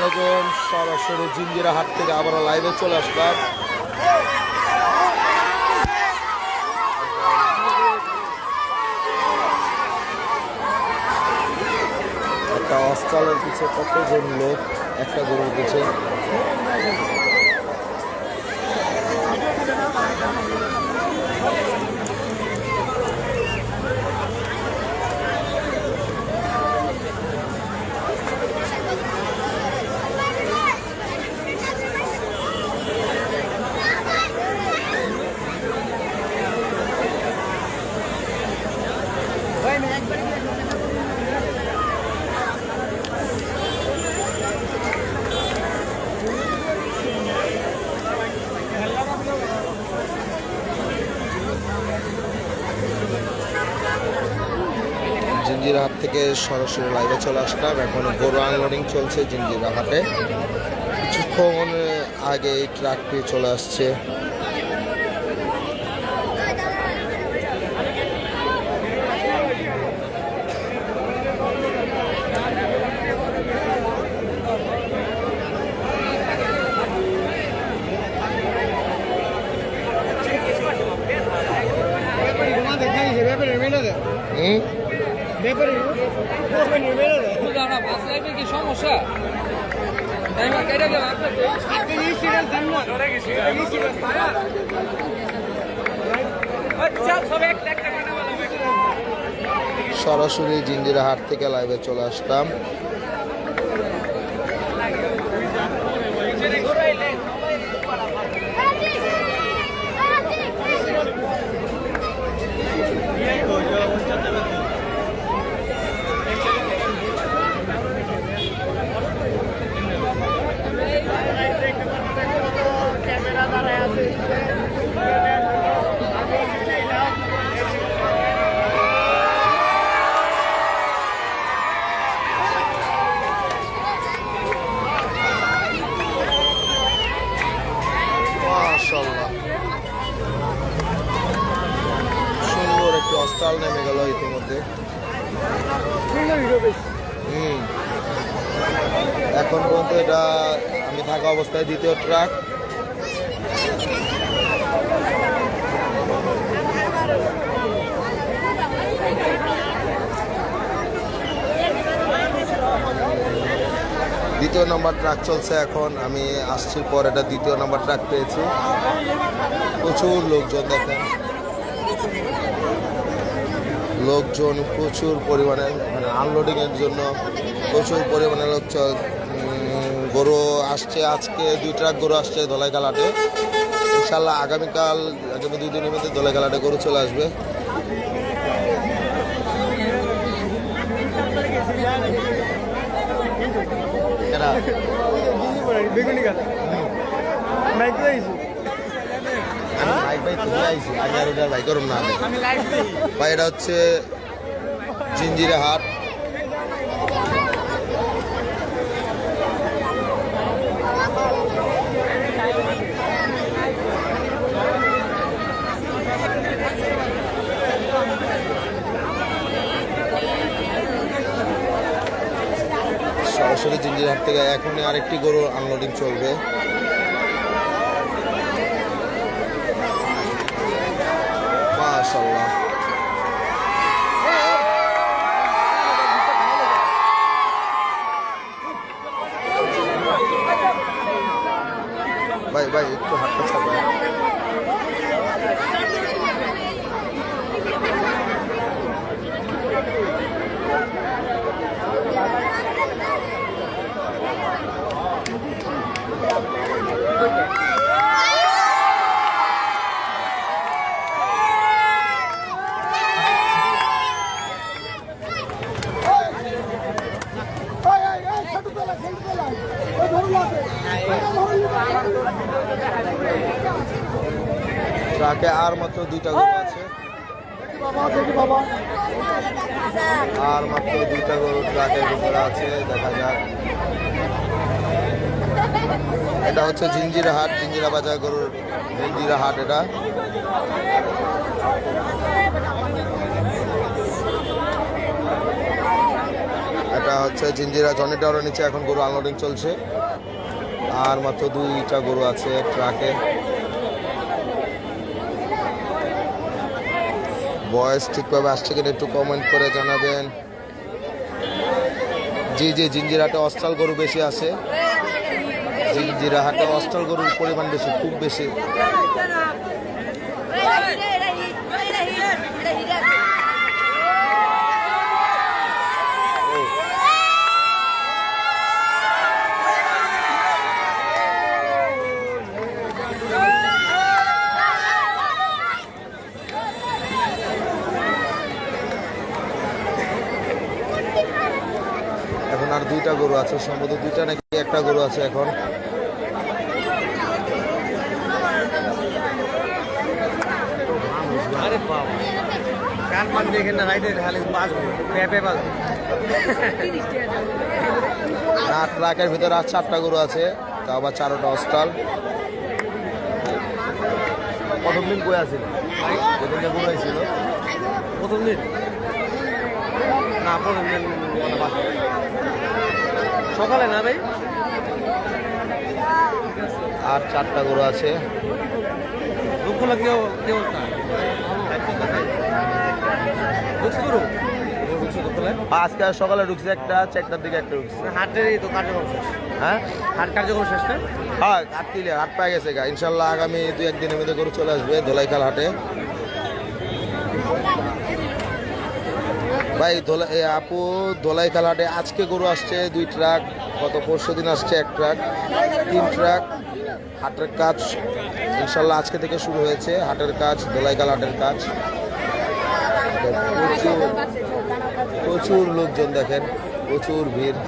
আলাইকুম, সরাসরি জিঞ্জিরা হাট থেকে আবারও লাইভে চলে আসলাম। একটা অস্ট্রালের পিছে কতজন লোক একটা গরুর পিছে। জিঞ্জিরা হাট থেকে সরাসরি লাইভে চলে আসলাম। এখন গরু আনলোডিং চলছে জিঞ্জিরা হাটে। কিছুক্ষণ আগে এই ট্রাকটি চলে আসছে। সমস্যা সরাসরি জিঞ্জিরা হাট থেকে লাইভে চলে আসলাম। সুন্দর একটি অস্ট্রাল নেমে গেল ইতিমধ্যে। এখন পর্যন্ত এটা আমি থাকা অবস্থায় দ্বিতীয় ট্রাক। দ্বিতীয় নম্বর ট্রাক চলছে এখন। আমি আসছির পর এটা দ্বিতীয় নম্বর ট্রাক পেয়েছি। প্রচুর লোকজন, দেখেন লোকজন প্রচুর পরিমাণে, মানে আনলোডিংয়ের জন্য প্রচুর পরিমাণে লোক। গরু আসছে, আজকে 2 ট্রাক গরু আসছে ধলাইকালাটে। ইনশাল্লাহ আগামী 2 দিনের মধ্যে ধলাইকালাটে গরু চলে আসবে। ভাই এটা হচ্ছে জিঞ্জিরা হাট। সরাসরি জিঞ্জিরা হাট থেকে এখনই আরেকটি গরু আনলোডিং চলবে। মাশাআল্লাহ, ভাই ভাই একটু হাতটা ছাড়বেন। ট্রাকে আর মাত্র 2টা গরু আছে। আর মাত্র 2টা গরু ট্রাকের ভিতরে আছে, দেখা যাক। এটা হচ্ছে জিঞ্জিরা হাট, জিঞ্জিরা বাজার গরুর জিঞ্জিরা হাট এটা। এটা হচ্ছে জিঞ্জিরা জনি টাওয়ারের নিচে এখন গরু আনলোডিং চলছে। আর মাত্র 2টা গরু আছে ট্রাকে। ভয়েস ঠিকভাবে আসছে কিনা একটু কমেন্ট করে জানাবেন। জি জি, জিঞ্জিরাহাটে অস্ট্রাল গরু বেশি আছে। জিঞ্জিরাহাটে অস্ট্রাল গরুর পরিমাণ বেশি, খুব বেশি। এখন আর 2টা গরু আছে, সম্ভবত 2টা নাকি একটা গরু আছে এখন। ট্রাকের ভিতরে আর 4টা গরু আছে, তা আবার 4টা অস্ট্রাল। প্রথম দিন কই আছিল? যেদিনকে গরু হয়েছিল প্রথম দিন না, প্রথম দিন সকালে না ভাই। আর 4টা গরু আছে। আজকে সকালে ঢুকছে একটা, 4টার দিকে একটা ঢুকছে। হাটেরই তো কার্যক্রম শেষ। হ্যাঁ, হাট কার্যক্রম শেষ না? হ্যাঁ, হাট পাই গেছে গা। ইনশাল্লাহ আগামী 2-1 দিনের মধ্যে গরু চলে আসবে ধলাইখাল হাটে। ভাই আপু, ধলাইখাল হাটে আজকে গরু আসছে 2 ট্রাক, গত পরশু দিন আসছে 1 ট্রাক, 3 ট্রাক। হাটের কাজ ইনশাল্লাহ আজকে থেকে শুরু হয়েছে। হাটের কাজ, ধলাইখাল হাটের কাজ। প্রচুর লোকজন, দেখেন প্রচুর ভিড়,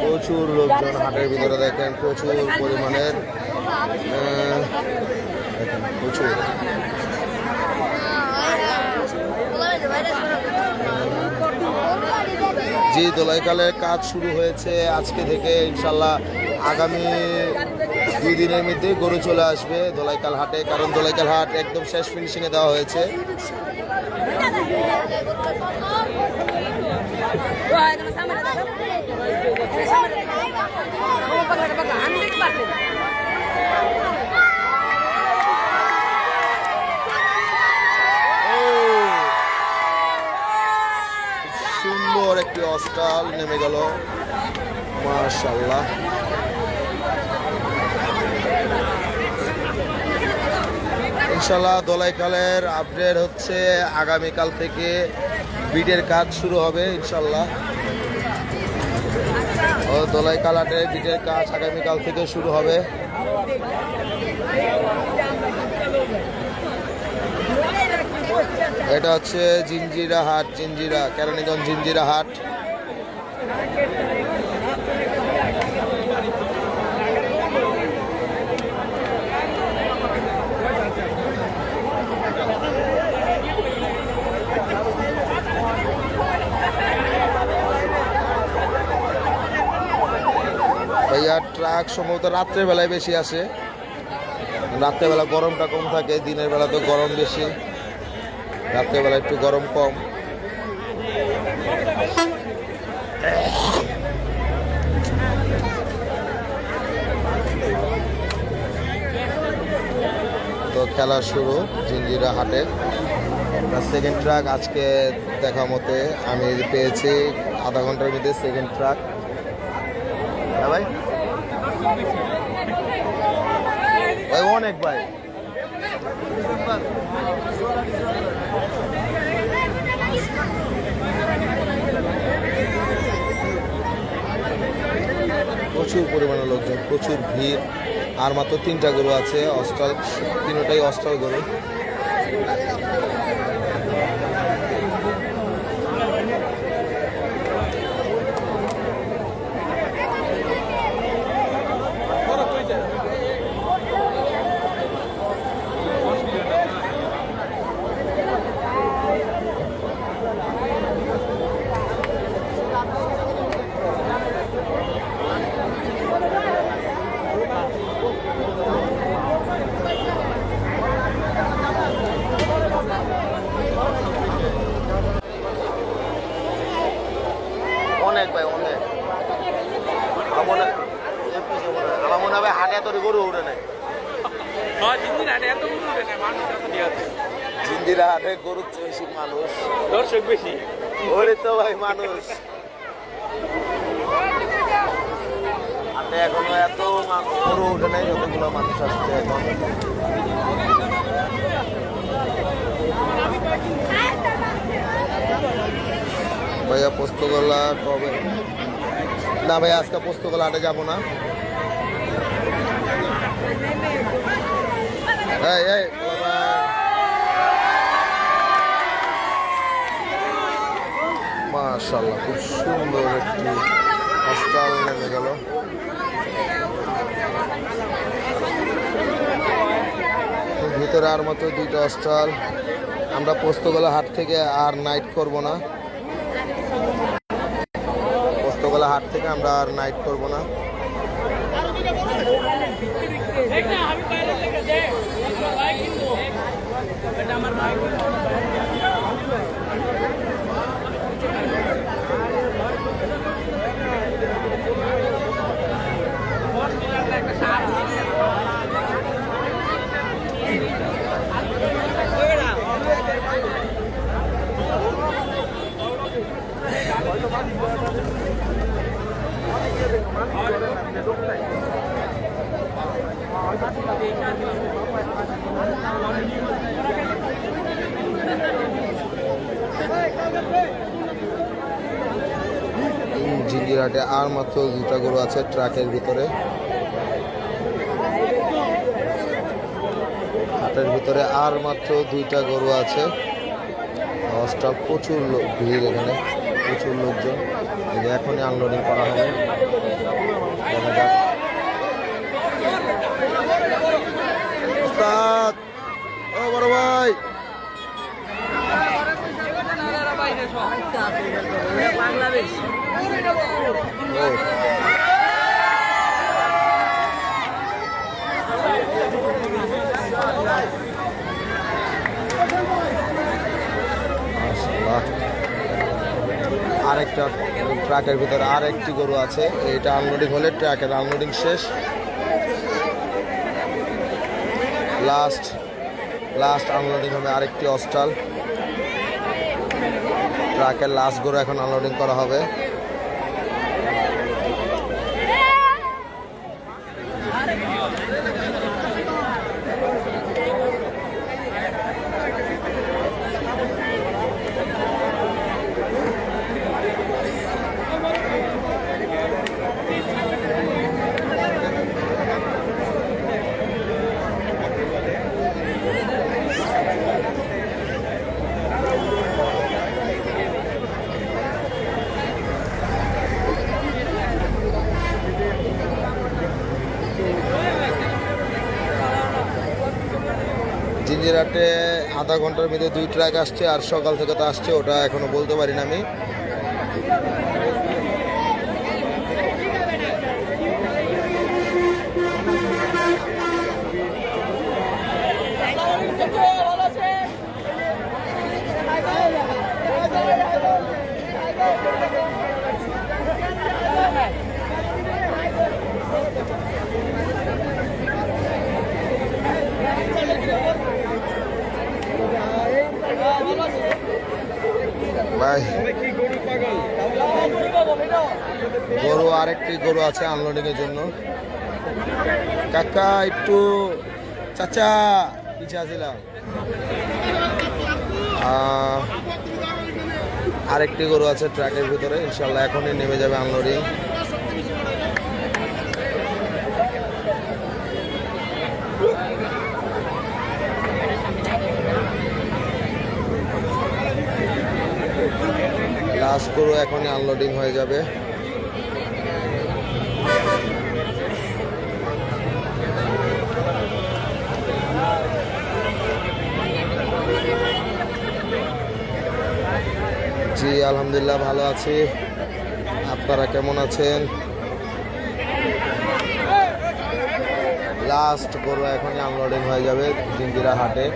প্রচুর লোকজন হাটের ভিতরে। দেখেন প্রচুর পরিমাণের, দেখেন প্রচুর। জি, ধলাইখালের কাজ শুরু হয়েছে আজকে থেকে। ইনশাল্লাহ আগামী 2 দিনের মধ্যে গরু চলে আসবে ধলাইখাল হাটে, কারণ ধলাইখাল হাট একদম শেষ ফিনিশিংয়ে দেওয়া হয়েছে। সুন্দর একটি অস্ট্রাল নেমে গেল, মাশাআল্লাহ। ইনশাল্লাহ ধলাইখালের আপডেট হচ্ছে আগামীকাল থেকে বিটের কাজ শুরু হবে ইনশাল্লাহ। ধলাইখাল হাটে বিটের কাজ আগামীকাল থেকে শুরু হবে। এটা হচ্ছে জিঞ্জিরা হাট, জিঞ্জিরা কেরানীগঞ্জ জিঞ্জিরা হাট। ভাইয়া ট্রাক সম্ভবত রাত্রের বেলায় বেশি আসে, রাত্রেবেলা গরমটা কম থাকে, দিনের বেলা তো গরম বেশি, রাত্রেবেলা একটু গরম কম। তো খেলা শুরু জিঞ্জিরা হাটে। সেকেন্ড ট্রাক আজকে দেখা মতে আমি পেয়েছি আধা ঘন্টার মধ্যে সেকেন্ড ট্রাক। হ্যাঁ ভাই, ভাই অনেক ভাই। প্রচুর পরিমাণে লোকজন, প্রচুর ভিড়। আর মাত্র 3টা গরু আছে অস্ট্রাল, 3টাই অস্ট্রাল গরু। অনেক ভাই অনেক। আমার মনে হয় হাটে এত গরু উঠে নাই। জিন্দিরা হাটে গরুর বেশি মানুষ, দর্শক বেশি। ওরে তো ভাই মানুষ হাটে এখনো এত গরু উঠে নাই যতগুলো মানুষ আসছে এখন। ভাইয়া পোস্তগোলা কবে? না ভাই আজকে পোস্তগোলা হাটে যাবো না। এই এই মাশাআল্লাহ খুব সুন্দর একটি হস্টাল নেমে গেল। ভিতরে আর মাত্র 2টা হস্টাল। আমরা পোস্তগোলা হাট থেকে আর নাইট করব না। পোস্তগোলা হাট থেকে আমরা আর নাইট করব না। জিঞ্জিরাটে আর মাত্র 2টা গরু আছে ট্রাকের ভিতরে। হাটের ভিতরে আর মাত্র 2টা গরু আছে। হস্টাল প্রচুর ভিড়, এখানে প্রচুর লোকজন। এখনই আনলোডিং করা হবে, দেখা যাক। ওস্তাদ ও বড় ভাই আরেকটা ট্রাকের ভিতরে আরেকটি গরু আছে। এটা আনলোডিং হলে ট্রাকের আনলোডিং শেষ। লাস্ট আনলোডিং হবে আরেকটি হস্টাল। ট্রাকের লাস্ট গরু এখন আনলোডিং করা হবে। জিঞ্জিরাটে আধা ঘন্টার মধ্যে 2 ট্রাক আসছে, আর সকাল থেকে তো আসছে, ওটা এখনো বলতে পারি না আমি। ভাই গরু আরেকটি গরু আছে আনলোডিং এর জন্য। কাকা একটু চাচা পিছে আসিলাম। আরেকটি গরু আছে ট্রাকের ভিতরে, ইনশাল্লাহ এখনই নেমে যাবে আনলোডিং। লাস্ট গরু এখনই আনলোডিং হয়ে যাবে। জি আলহামদুলিল্লাহ ভালো আছি, আপনারা কেমন আছেন? লাস্ট গরু এখনই আনলোডিং হয়ে যাবে জিঞ্জিরা হাটে।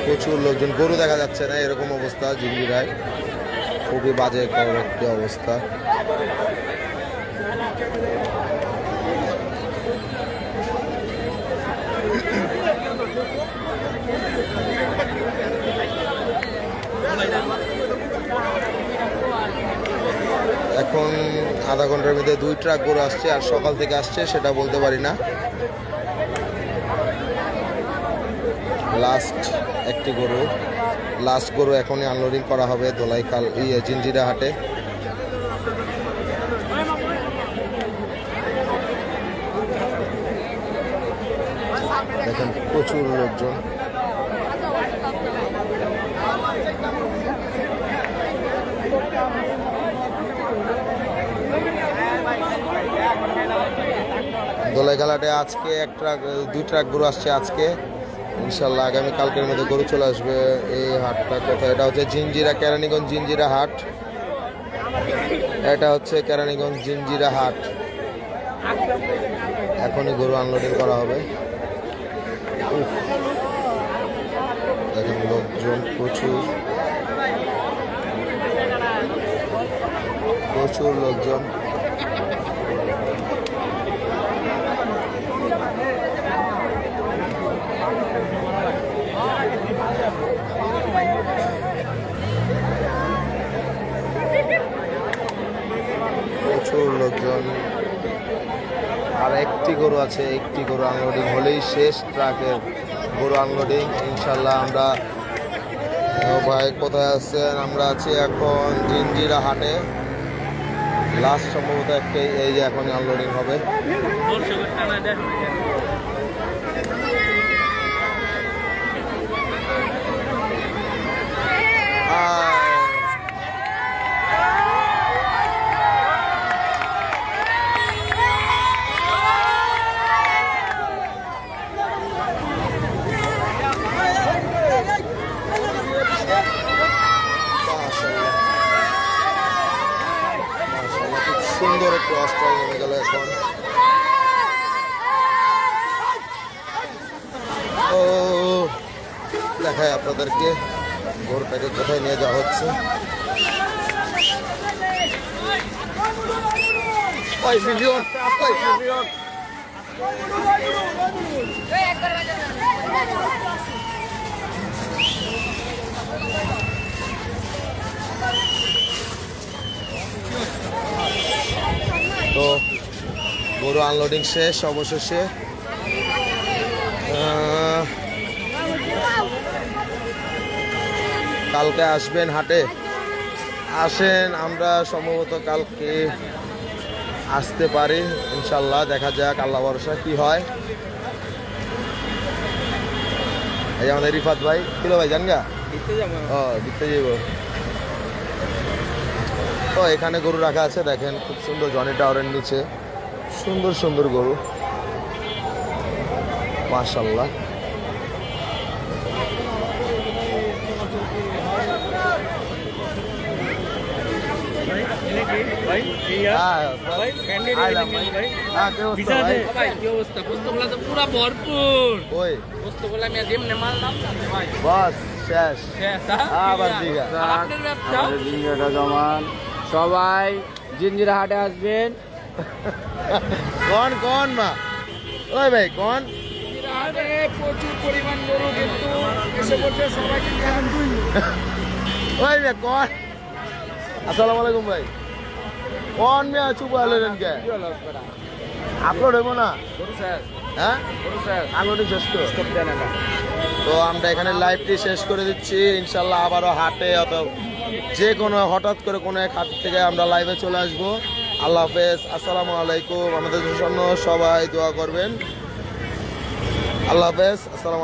প্রচুর লোকজন, গরু দেখা যাচ্ছে না এরকম অবস্থা জিঞ্জিরায়, খুবই বাজে একটি অবস্থা। এখন আধা ঘন্টার মধ্যে 2 ট্রাক গরু আসছে, আর সকাল থেকে আসছে সেটা বলতে পারি না। লাস্ট গরু এখনই আনলোডিং করা হবে ধলাইখাল জিঞ্জিরা হাটে। দেখেন প্রচুর লোকজন। ধলাইখালাটে আজকে 2 ট্রাক গরু আসছে আজকে, ইনশাল্লাহ আগামী কালকের মধ্যে গরু চলে আসবে। এই হাটটা কোথায়? এটা হচ্ছে জিঞ্জিরা, কেরানীগঞ্জ জিঞ্জিরা হাট। এটা হচ্ছে কেরানীগঞ্জ জিঞ্জিরা হাট। এখনই গরু আনলোডিং করা হবে। দেখেন লোকজন প্রচুর লোকজন। আর একটি গরু আছে, একটি গরু আনলোডিং হলেই শেষ ট্রাকের গরু আনলোডিং। ইনশাল্লাহ আমরা, ভাই কোথায় আছেন? আমরা আছি এখন জিঞ্জিরা হাটে। লাস্ট সম্ভবত একটাই, এই যে এখনই আনলোডিং হবে। সুন্দর একটু অস্ট্রাল নেমে গেল এখন। ও দেখায় আপনাদেরকে গরুটাকে কোথায় নিয়ে যাওয়া হচ্ছে। তো গরু আনলোডিং শেষ অবশেষে। কালকে আসবেন হাটে? আসেন, আমরা সম্ভবত কালকে আসতে পারি ইনশাল্লাহ, দেখা যাক, আল্লাহ ভরসা কি হয়। এই আমাদের রিফাত ভাই, কিলো ভাই জানগা দিতে যাব। তো এখানে গরু রাখা আছে, দেখেন খুব সুন্দর, জনি টাওয়ারের নিচে সুন্দর সুন্দর গরু, মাশাআল্লাহ। সবাই জিঞ্জিরা হাটে আসবেন। কোন মা ওই ভাই কোন প্রচুর পরিমাণ গরু কিন্তু এসে পড়ছে, সবাই ওই ভাই কোন। আসসালামু আলাইকুম ভাই, কোন মেয়ে চুপ আলেন কে? আপলোড হইব না? হ্যাঁ আনলোডিং শেষ তো আমরা এখানে লাইভটি শেষ করে দিচ্ছি। ইনশাল্লাহ আবারও হাটে অথবা যে কোনো হঠাৎ করে কোনো এক হাট থেকে আমরা লাইভে চলে আসবো। আল্লাহ হাফেজ, আসসালামু আলাইকুম। আমাদের জন্য সবাই দোয়া করবেন। আল্লাহ হাফেজ, আসসালামু আলাইকুম।